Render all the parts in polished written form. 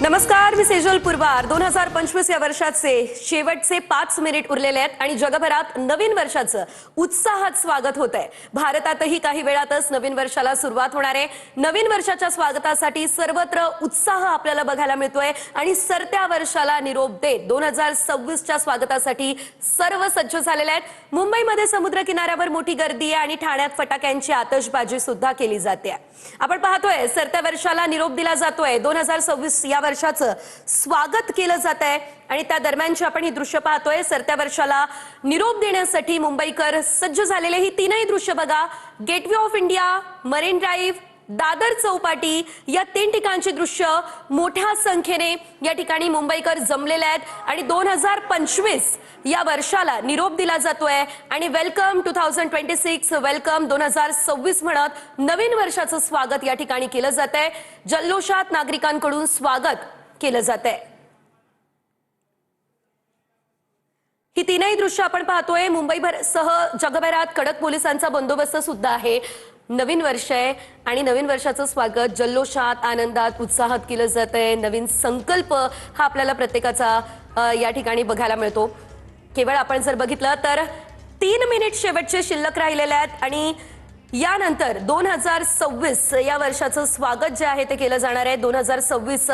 नमस्कार, मी सेजल पुरवार। 2025 या वर्षाचे शेवटचे 5 मिनिट उरलेले आहेत आणि जगभरात नवीन वर्षाचं उत्साहात स्वागत होत आहे। भारतातही काही वेळातच नवीन वर्षाला सुरुवात होणार आहे। नवीन वर्षाच्या स्वागतासाठी सर्वत्र उत्साह आपल्याला बघायला मिळतोय आणि सरत्या वर्षाला निरोप देत 2026 च्या स्वागतासाठी सर्व सज्ज झालेले आहेत। मुंबईमध्ये समुद्र किनाऱ्यावर मोठी गर्दी आहे आणि ठाण्यात फटाक्यांची आतषबाजी सुद्धा केली जाते। आपण पाहतोय सरत्या वर्षाला निरोप दिला जातोय। 2026 या वर्षाचं स्वागत केलं जात आहे आणि त्या दरम्यानची आपण ही दृश्य पाहतोय। सरत्या वर्षाला निरोप देण्यासाठी मुंबईकर सज्ज झालेले ही तीनही दृश्य बघा। Gateway of India, marine drive, Dadar Chowpatty या 3 ठिकाणची दृश्य मोठ्या संख्येने या ठिकाणी मुंबईकर जमलेले आहेत आणि 2025 या वर्षाला निरोप दिला जातोय आणि वेलकम 2026, वेलकम 2026 म्हणत नवीन वर्षाचं स्वागत या ठिकाणी केलं जातंय। जल्लोषात नागरिकांकडून स्वागत केलं जातंय। ही तीनही दृश्य आपण पाहतोय। मुंबईभर सह जगभरात कडक पोलिसांचा बंदोबस्त सुद्धा आहे। नवीन वर्ष आहे आणि नवीन वर्षाचं स्वागत जल्लोषात, आनंदात, उत्साहात केलं जातंय। नवीन संकल्प हा आपल्याला प्रत्येकाचा या ठिकाणी बघायला मिळतो। केवळ आपण जर बघितलं तर 3 मिनिट शेवटचे शिल्लक राहिलेले आहेत आणि यानंतर 2026 या वर्षाचं स्वागत जे आहे ते केलं जाणार आहे। 2026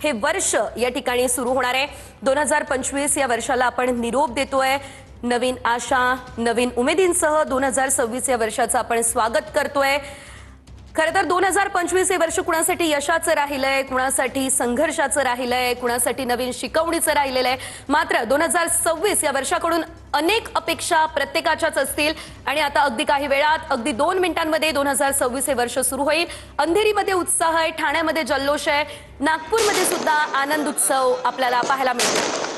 हे वर्ष या ठिकाणी सुरू होणार आहे। 2025 या वर्षाला आपण निरोप देतोय। नवीन आशा, नवीन उमेदींसह 2026 या वर्षाचं आपण स्वागत करतोय। खरं तर 2025 हे वर्ष कुणासाठी यशाचं राहिलंय, कुणासाठी संघर्षाचं राहिलंय, कुणासाठी नवीन शिकवणीचं राहिलेलं आहे। मात्र 2026 या वर्षाकडून अनेक अपेक्षा प्रत्येकाच्याच असतील आणि आता अगदी काही वेळात, अगदी 2 मिनिटांमध्ये 2026 हे वर्ष सुरू होईल। अंधेरीमध्ये उत्साह आहे, ठाण्यामध्ये जल्लोष आहे, नागपूरमध्ये सुद्धा आनंद उत्सव आपल्याला पाहायला मिळतो।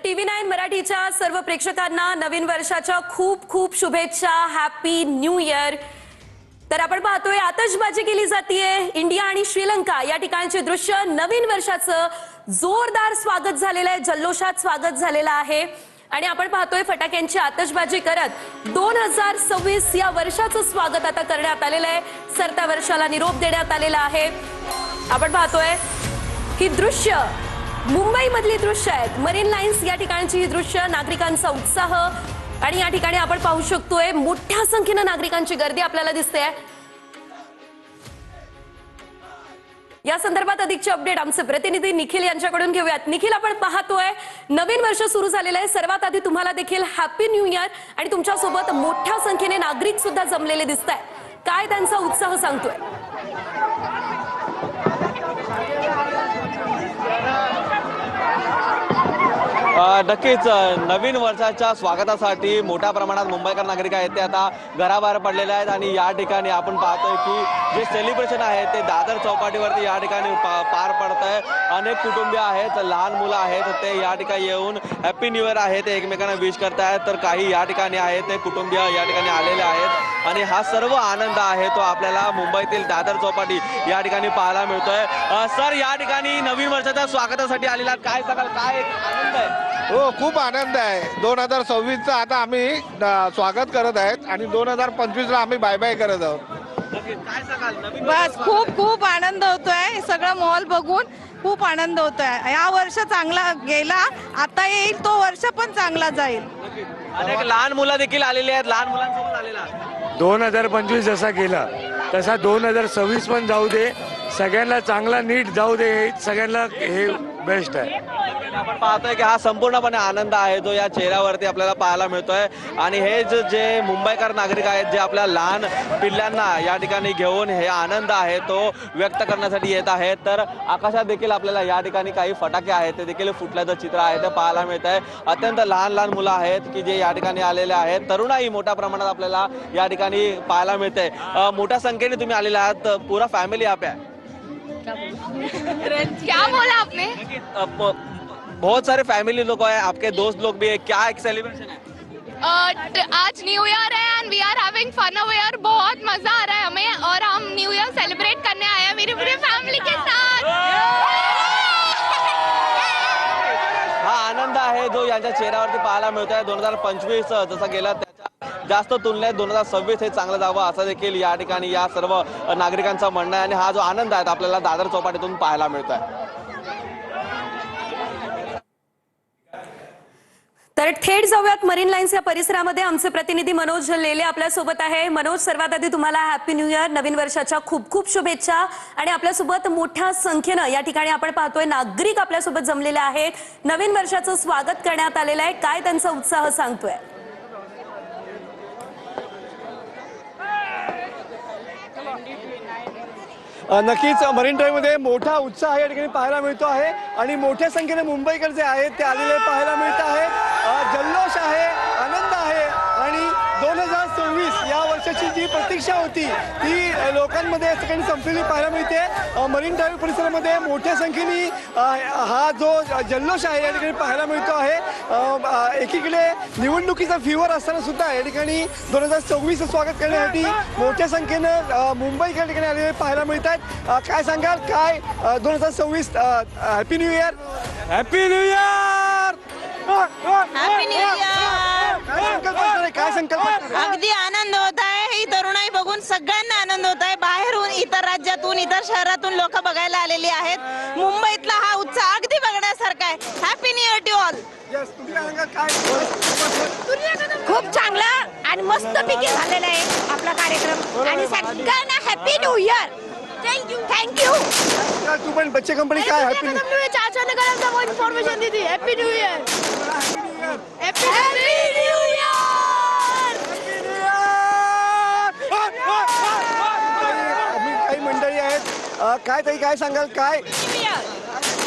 TV9 मराठीच्या सर्व प्रेक्षकांना नवीन वर्षाच्या खूप खूप शुभेच्छा। Happy new year. तर आपण पाहतोय आतषबाजी केली जातीये। इंडिया आणि श्रीलंका या ठिकाणचे दृश्य, नवीन वर्षाचं जोरदार स्वागत झालेलं आहे, जल्लोषात स्वागत झालेलं आहे आणि आपण पाहतोय फटाक्यांची आतषबाजी करत 2026 या वर्षाचं स्वागत आता करण्यात आलेलं आहे। सरत्या वर्षाला निरोप देण्यात आलेला आहे। आपण पाहतोय ही दृश्य मुंबई मधली दृश्य आहेत। मरीन लाईन्स या ठिकाणची ही दृश्य, नागरिकांचा उत्साह आणि या ठिकाणी आपण पाहू शकतोय मोठ्या संख्येने नागरिकांची गर्दी आपल्याला दिसते। या संदर्भात अधिकचे अपडेट आमचे प्रतिनिधी निखिल यांच्याकडून घेऊयात। निखिल, आपण पाहतोय नवीन वर्ष सुरू झालेलं आहे। सर्वात आधी तुम्हाला देखील हॅपी न्यू इयर आणि तुमच्या सोबत मोठ्या संख्येने नागरिक सुद्धा जमलेले दिसतायत। काय त्यांचा उत्साह सांगतोय? नक्कीच नवीन वर्षाच्या स्वागतासाठी मोठ्या प्रमाणात मुंबईकर नागरिक आहेत ते आता घराबाहेर पडलेले आहेत आणि या ठिकाणी आपण पाहतोय की जे सेलिब्रेशन आहे ते दादर चौपाटीवरती या ठिकाणी पार पडतंय। अनेक कुटुंबीय आहेत, लहान मुलं आहेत, ते या ठिकाणी येऊन हॅपी न्यू इयर आहे ते एकमेकांना विश करतायत। तर काही या ठिकाणी आहेत ते कुटुंबीय या ठिकाणी आलेले आहेत। आणि हा सर्व आनंद आहे तो आपल्याला मुंबईतील दादर चौपाटी या ठिकाणी पाहायला मिळतोय। सर, या ठिकाणी नवीन वर्षाच्या स्वागतासाठी आलेला काय सांगाल, काय एक आनंद आहे? हो, खूप आनंद आहे। 2026चं आता आम्ही स्वागत करत आहेत आणि 2025ला आम्ही बाय बाय करत आहोत। काय सांगाल नवीन बस खूप खूप आनंद होतोय, सगळं मॉल बघून खूप आनंद होतोय। या वर्ष चांगला गेला, आता येईल तो वर्ष पण चांगला जाईल। अनेक लहान मुलं देखील आलेली आहेत, लहान मुलांसोबत आलेला 2025 जसा गेला तसा 2026 पण जाऊ दे, सगळ्यांना चांगला नीट जाऊ दे, सगळ्यांना हे बेस्ट आहे। आपण पाहतोय की हा संपूर्णपणे आनंद आहे जो या चेहऱ्यावरती आपल्याला पाहायला मिळतोय आणि हे जे मुंबईकर नागरिक आहेत जे आपल्या लहान पिल्ल्यांना या ठिकाणी घेऊन हे आनंद आहे तो व्यक्त करण्यासाठी येत आहेत। तर आकाशात देखील आपल्याला या ठिकाणी काही फटाके आहेत ते देखील फुटल्याचं चित्र आहे ते पाहायला मिळत आहे। अत्यंत लहान लहान मुलं आहेत की जे या ठिकाणी आलेले आहेत, तरुणाई मोठ्या प्रमाणात आपल्याला या ठिकाणी पाहायला मिळते। मोठ्या संख्येने तुम्ही आलेले आहात, पुरा फॅमिली आप है? क्या बोला आपने? बहुत सारे फैमिली लोग हैं, आपके दोस्त लोग भी है, क्या एक सेलिब्रेशन है? आज न्यू ईयर है and we are having fun over. बहुत मजा आ रहा है हमें और हम न्यू ईयर सेलिब्रेट करने आए हैं मेरी पूरी फैमिली के साथ। हा आनंद आहे जो यांच्या चेहऱ्यावरती पाहायला मिळतोय। 2025 जसं गेला त्याच्या जास्त तुलनेत 2026 हे चांगलं जावं असं देखील या ठिकाणी या सर्व नागरिकांचं म्हणणं आहे आणि हा जो आनंद आहे आपल्याला दादर चौपाटीतून पाहायला मिळतोय। तर थेट जाऊयात मरीन लाईन्स या परिसरामध्ये, आमचे प्रतिनिधी मनोज लेले आपल्यासोबत आहे। मनोज, सर्वात आधी तुम्हाला हॅपी न्यू इयर, नवीन वर्षाच्या खूप खूप शुभेच्छा। आणि आपल्यासोबत मोठ्या संख्येनं या ठिकाणी आपण पाहतोय नागरिक आपल्यासोबत जमलेले आहेत, नवीन वर्षाचं स्वागत करण्यात आलेलं आहे, काय त्यांचा उत्साह सांगतोय? नक्कीच मरीन ड्राईव्हमध्ये मोठा उत्साह या ठिकाणी पाहायला मिळतो आहे आणि मोठ्या संख्येने मुंबईकर जे आहेत ते आलेले पाहायला मिळत आहे। जल्लोष आहे, आनंद आहे आणि 2026 या वर्षाची जी प्रतीक्षा होती ती लोकांमध्ये या ठिकाणी संपलेली पाहायला मिळते। मरीन ड्राईव्ह परिसरामध्ये मोठ्या संख्येने हा जो जल्लोष आहे या ठिकाणी पाहायला मिळतो आहे। एकीकडे निवडणुकीचा फीवर असताना सुद्धा या ठिकाणी 2026 स्वागत करण्यासाठी मोठ्या संख्येनं मुंबईकर या ठिकाणी आलेले पाहायला मिळत आहेत। काय सांगाल, काय 2026 happy new year? Happy new year, happy new year. काय संकल्प असणार आहे? अगदी आनंद होत आहे, ही तरुणाई बघून सगळ्यांना आनंद होत आहे। बाहेरून, इतर राज्यातून, इतर शहरातून लोक बघायला आलेली आहेत। मुंबईतला हा उत्साह अगदी बघण्यासारखा आहे। Happy new year to all. Yes, तुम्ही काय सांगाल, काय खूप चांगला आणि मस्त पैकी झालेला आहे आपला कार्यक्रम आणि सगळ्यांना happy new year. Thank you thank you. तू पण बच्चे कंपनी काय हॅपी न्यू चाचा ने कल वो इन्फॉर्मेशन दी थी। Happy new year, happy new year. काही मंडळी आहेत, काय ताई काय सांगाल, काय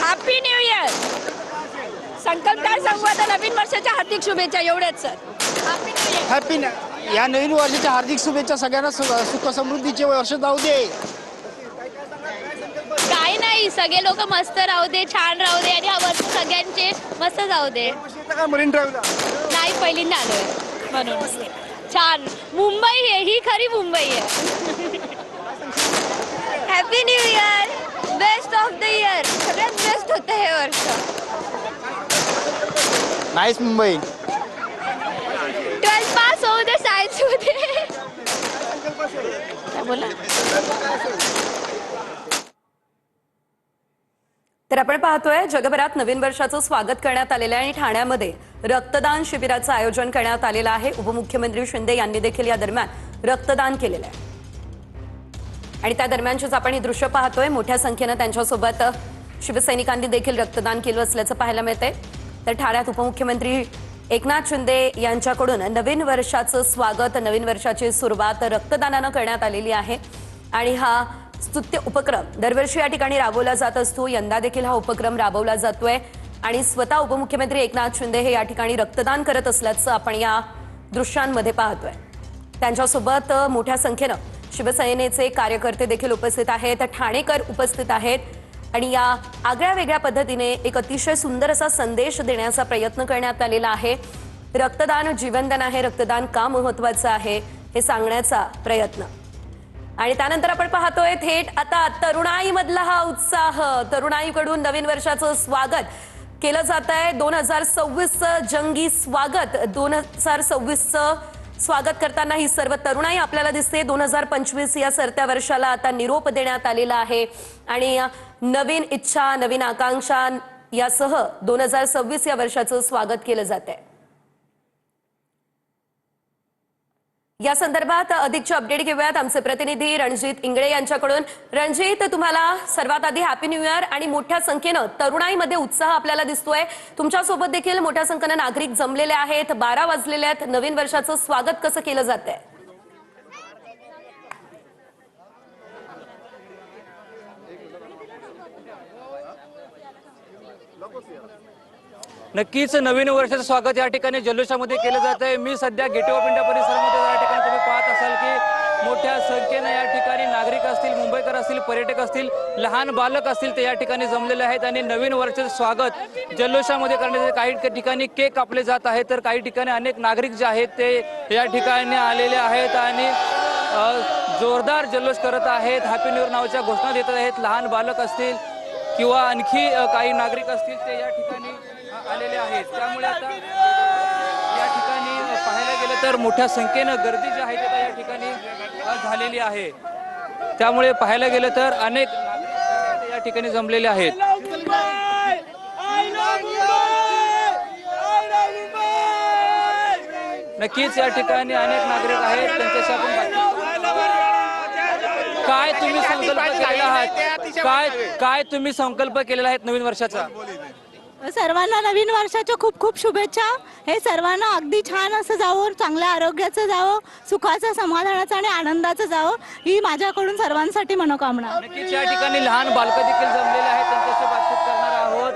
हॅप्पी न्यू इयर। संकल्प काय सांगू आता, नवीन वर्षाच्या हार्दिक शुभेच्छा एवढेच sir. Happy new year. Happy या नवीन वर्षाच्या हार्दिक शुभेच्छा, सगळ्यांना सुख समृद्धीचे वर्ष जाऊ दे। काय नाही, सगळे लोक मस्त राहू दे, छान राहू दे आणि हा वर्ष सगळ्यांचे मस्त जाऊ दे। काय मरीन ड्राईव्हला नाही, पहिल्यांदा आलोय म्हणून छान। मुंबई आहे ही, खरी मुंबई आहे। Happy new year, best of the year, सगळ्यात बेस्ट होतं हे वर्ष। नाईस मुंबई। 12th पास होऊ दे, सायन्स होऊ दे। काय बोला? तर आपण पाहतोय जगभरात नवीन वर्षाचं स्वागत करण्यात आलेलं आहे आणि ठाण्यामध्ये रक्तदान शिबिराचं आयोजन करण्यात आलेलं आहे। उपमुख्यमंत्री शिंदे यांनी देखील या दरम्यान रक्तदान केलेलं आहे आणि त्या दरम्यानचीच आपण ही दृश्य पाहतोय। मोठ्या संख्येनं त्यांच्यासोबत शिवसैनिकांनी देखील रक्तदान केलं असल्याचं पाहायला मिळतंय। तर ठाण्यात उपमुख्यमंत्री एकनाथ शिंदे यांच्याकडून नवीन वर्षाचं स्वागत, नवीन वर्षाची सुरुवात रक्तदानानं करण्यात आलेली आहे आणि हा स्तुत्य उपक्रम दरवर्षी या ठिकाणी राबवला जात असतो। यंदा देखील हा उपक्रम राबवला जातोय आणि स्वतः उपमुख्यमंत्री एकनाथ शिंदे हे या ठिकाणी रक्तदान करत असल्याचं आपण या दृश्यांमध्ये पाहतोय। त्यांच्यासोबत मोठ्या संख्येनं शिवसेनेचे कार्यकर्ते देखील उपस्थित आहेत, ठाणेकर उपस्थित आहेत आणि या आगळ्या वेगळ्या पद्धतीने एक अतिशय सुंदर असा संदेश देण्याचा प्रयत्न करण्यात आलेला आहे। रक्तदान जीवनदान आहे, रक्तदान का महत्त्वाचं आहे हे सांगण्याचा प्रयत्न. आणि त्यानंतर आपण पाहतोय थेट आता तरुणाईमधला हा उत्साह. तरुणाईकडून नवीन वर्षाचं स्वागत केलं जात आहे. 2026चं जंगी स्वागत. 2026चं स्वागत करताना ही सर्व तरुणाई आपल्याला दिसते. 2025 या सरत्या वर्षाला आता निरोप देण्यात आलेला आहे आणि नवीन इच्छा, नवीन आकांक्षा यासह 2026 या वर्षाचं स्वागत केलं जात आहे. या संदर्भात अधिकचे अपडेट घेऊयात आमचे प्रतिनिधी रणजित इंगळे यांच्याकडून. रणजित, तुम्हाला सर्वात आधी हॅपी न्यू इयर. आणि मोठ्या संख्येनं तरुणाईमध्ये उत्साह आपल्याला दिसतोय. तुमच्यासोबत देखील मोठ्या संख्येनं नागरिक जमलेले आहेत. 12 वाजलेले आहेत. नवीन वर्षाचं स्वागत कसं केलं जात आहे? नक्कीच नवीन वर्षाचं स्वागत या ठिकाणी जल्लोषामध्ये केलं जात आहे. मी सध्या गेटवे ऑफ इंडिया परिसरामध्ये या ठिकाणी तुम्ही पाहत असाल की मोठ्या संख्येनं या ठिकाणी नागरिक असतील, मुंबईकर असतील, पर्यटक असतील, लहान बालक असतील ते या ठिकाणी जमलेले आहेत आणि नवीन वर्षाचं स्वागत जल्लोषामध्ये करण्यासाठी काही ठिकाणी केक कापले जात आहे, तर काही ठिकाणी अनेक नागरिक जे आहेत ते या ठिकाणी आलेले आहेत आणि जोरदार जल्लोष करत आहेत. हॅपी न्यू इयर नावाच्या घोषणा देत आहेत. लहान बालक असतील किंवा आणखी काही नागरिक असतील ते या ठिकाणी आलेले आहेत. त्यामुळे आता या ठिकाणी पाहायला गेलं तर मोठ्या संख्येनं गर्दी जी आहे ते या ठिकाणी झालेली आहे. त्यामुळे पाहायला गेलं तर अनेक नागरिक या ठिकाणी जमलेले आहेत. नक्कीच या ठिकाणी अनेक नागरिक आहेत, त्यांच्याशी आपण काय तुम्ही संकल्प केलेला आहात, काय तुम्ही संकल्प केलेला आहे नवीन वर्षाचा? सर्वांना नवीन वर्षाच्या खूप खूप शुभेच्छा. हे सर्वांना अगदी छान असं जावं, चांगल्या आरोग्याचं जावं, सुखाचं, समाधानाचं आणि आनंदाचं जावं, ही माझ्याकडून सर्वांसाठी मनोकामना. नक्कीच या ठिकाणी लहान बालकं देखील जमलेले आहेत, त्यांच्याशी बातचीत करणार आहोत.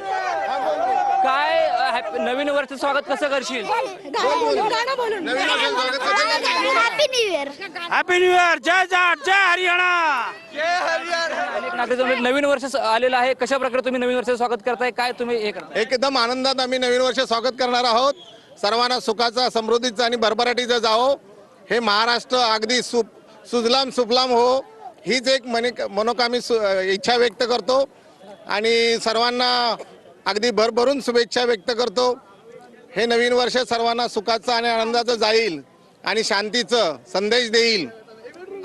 काय नवीन वर्षाचं स्वागत कसं करशील? Happy new year. Happy new year. जय जाट, जय हरियाणा. अनेक नागरिक नवीन वर्ष आलेलं आहे. कशा प्रकारे तुम्ही नवीन वर्षाचं स्वागत करताय, काय तुम्ही हे करता? एकदम आनंदात आम्ही नवीन वर्ष स्वागत करणार आहोत. सर्वांना सुखाचा, समृद्धीचा आणि भरभराटीचं जावो. हे महाराष्ट्र अगदी सुजलाम सुफलाम हो, हीच एक मनोकामी इच्छा व्यक्त करतो आणि सर्वांना अगदी भरभरून शुभेच्छा व्यक्त करतो. हे नवीन वर्ष सर्वांना सुखाचं आणि आनंदाचं जाईल आणि शांतीचं संदेश देईल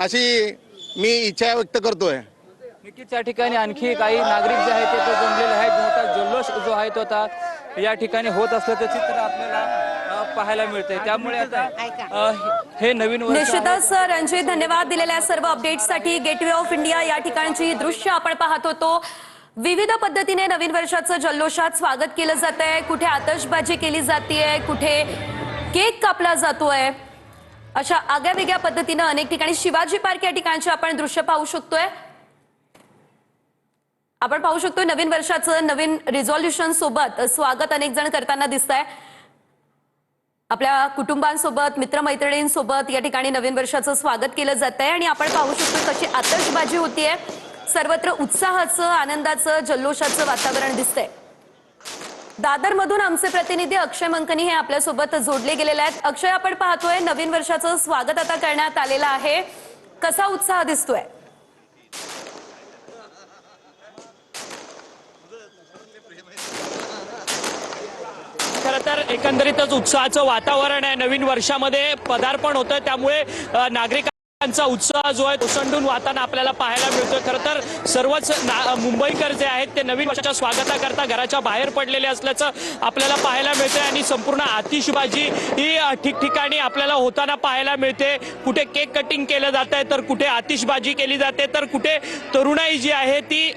अशी मी इच्छा व्यक्त करतोय. नक्कीच या ठिकाणी आणखी काही नागरिक जे आहेत ते जमलेले आहेत. मोठा जल्लोष जो आहे तो आता या ठिकाणी होत असल्याचं चित्र आपल्याला पाहायला मिळतंय. त्यामुळे आता हे नवीन वर्ष निश्चितच रणजित, धन्यवाद दिलेल्या सर्व अपडेट्ससाठी. गेटवे ऑफ इंडिया या ठिकाणची दृश्य आपण पाहत होतो. विविध पद्धतीने नवीन वर्षाचं जल्लोषात स्वागत केलं जात आहे. कुठे आतषबाजी केली जाते, कुठे केक कापला जातोय. अशा आगळ्या पद्धतीनं अनेक ठिकाणी शिवाजी पार्क या ठिकाणचे आपण दृश्य पाहू शकतोय. आपण पाहू शकतोय नवीन वर्षाचं नवीन रिझॉल्युशन सोबत स्वागत अनेक जण करताना दिसत आहे. आपल्या कुटुंबांसोबत, मित्रमैत्रिणींसोबत या ठिकाणी नवीन वर्षाचं स्वागत केलं जात आहे आणि आपण पाहू शकतो कशी आतषबाजी होतीये. सर्वत्र उत्साहाचं, आनंदाचं, जल्लोषाचं वातावरण दिसतंय. दादरमधून आमचे प्रतिनिधी अक्षय मंकनी हे आपल्यासोबत जोडले गेलेले आहेत. अक्षय, आपण पाहतोय नवीन वर्षाचं स्वागत आता करण्यात आलेलं आहे. कसा उत्साह दिसतोय? खरं तर एकंदरीतच उत्साहाचं वातावरण आहे. नवीन वर्षामध्ये पदार्पण होतं, त्यामुळे नागरिकांचा उत्साह जो आहे ओसंडून वाहताना आपल्याला पाहायला मिळतोय. खरं तर सर्वच मुंबईकर जे आहेत ते नवीन वर्षाच्या स्वागताकरता घराच्या बाहेर पडलेले असल्याचं आपल्याला पाहायला मिळतंय आणि संपूर्ण आतिषबाजी ही ठिकठिकाणी आपल्याला होताना पाहायला मिळते. कुठे केक कटिंग केलं जात आहे, तर कुठे आतिषबाजी केली जाते, तर कुठे तरुणाई जी आहे ती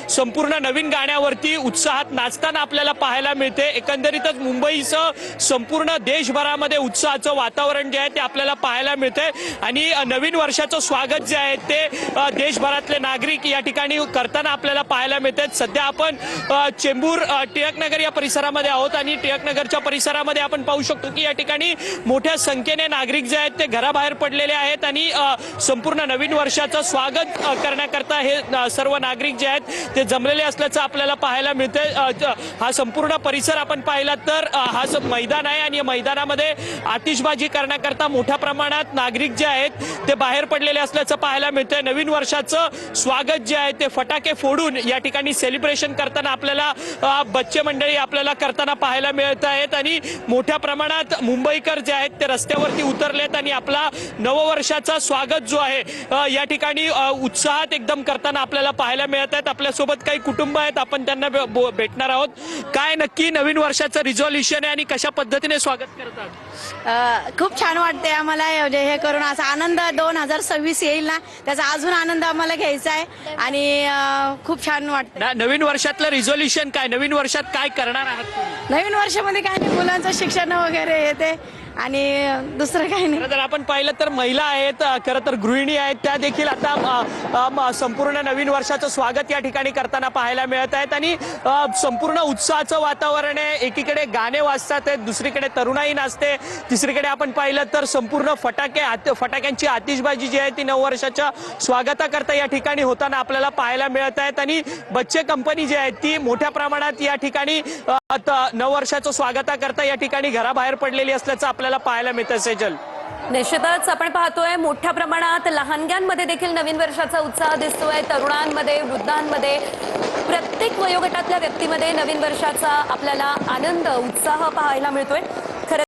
संपूर्ण नवीन गाण्यावरती उत्साहात नाचताना आपल्याला पाहायला मिळते. एकंदरीतच मुंबईसह संपूर्ण देशभरामध्ये उत्साहाचं वातावरण जे आहे ते आपल्याला पाहायला मिळते आणि नवीन वर्षाचं स्वागत जे आहे ते देशभरातले नागरिक या ठिकाणी करताना आपल्याला पाहायला मिळतात. सध्या आपण चेंबूर टिळकनगर या परिसरामध्ये आहोत आणि टिळकनगरच्या परिसरामध्ये आपण पाहू शकतो की या ठिकाणी मोठ्या संख्येने नागरिक जे आहेत ते घराबाहेर पडलेले आहेत आणि संपूर्ण नवीन वर्षाचं स्वागत करण्याकरता हे सर्व नागरिक जे आहेत ते जमलेले असल्याचं आपल्याला पाहायला मिळतंय. हा संपूर्ण परिसर आपण पाहिला तर हा मैदान आहे आणि या मैदानामध्ये आतिषबाजी करण्याकरता मोठ्या प्रमाणात नागरिक जे आहेत ते बाहेर पडलेले असल्याचं पाहायला मिळतंय. नवीन वर्षाचं स्वागत जे आहे ते फटाके फोडून या ठिकाणी सेलिब्रेशन करताना आपल्याला बच्चे मंडळी आपल्याला करताना पाहायला मिळत आहेत आणि मोठ्या प्रमाणात मुंबईकर जे आहेत ते रस्त्यावरती उतरलेत आणि आपला नववर्षाचा स्वागत जो आहे या ठिकाणी उत्साहात एकदम करताना आपल्याला पाहायला मिळत आहेत. आपल्यासोबत काही कुटुंब आहेत, आपण त्यांना भेटणार आहोत. काय नक्की नवीन वर्षाचं रिझॉल्युशन आहे आणि कशा पद्धतीने स्वागत करतात? खूप छान वाटते आम्हाला हे करून. असा आनंद 2026 येईल ना, त्याचा अजून आनंद आम्हाला घ्यायचा आहे आणि खूप छान वाटतं. नवीन वर्षातलं रिझॉल्युशन काय? नवीन वर्षात काय करणार आहात तुम्ही? नवीन वर्षामध्ये काय नाही, मुलांचं शिक्षण वगैरे येते आणि दुसरं काही नाही. खरं तर आपण पाहिलं तर महिला आहेत, खरं तर गृहिणी आहेत, त्या देखील आता संपूर्ण नवीन वर्षाचं स्वागत या ठिकाणी करताना पाहायला मिळत आहेत आणि संपूर्ण उत्साहाचं वातावरण आहे. एकीकडे गाणे वाजतात आहेत, दुसरीकडे तरुणाई नाचते, तिसरीकडे आपण पाहिलं तर संपूर्ण फटाक्यांची आतिषबाजी जी आहे ती नववर्षाच्या स्वागताकरता या ठिकाणी होताना आपल्याला पाहायला मिळत आहेत आणि बच्चे कंपनी जी आहे ती मोठ्या प्रमाणात या ठिकाणी नववर्षाचं स्वागताकरता या ठिकाणी घराबाहेर पडलेली असल्याचं आपल्याला पाहायला मिळतं. सेजल, निश्चितच आपण पाहतोय मोठ्या प्रमाणात लहानग्यांमध्ये देखील नवीन वर्षाचा उत्साह दिसतोय. तरुणांमध्ये, वृद्धांमध्ये, प्रत्येक वयोगटातल्या व्यक्तीमध्ये नवीन वर्षाचा आपल्याला आनंद, उत्साह पाहायला मिळतोय.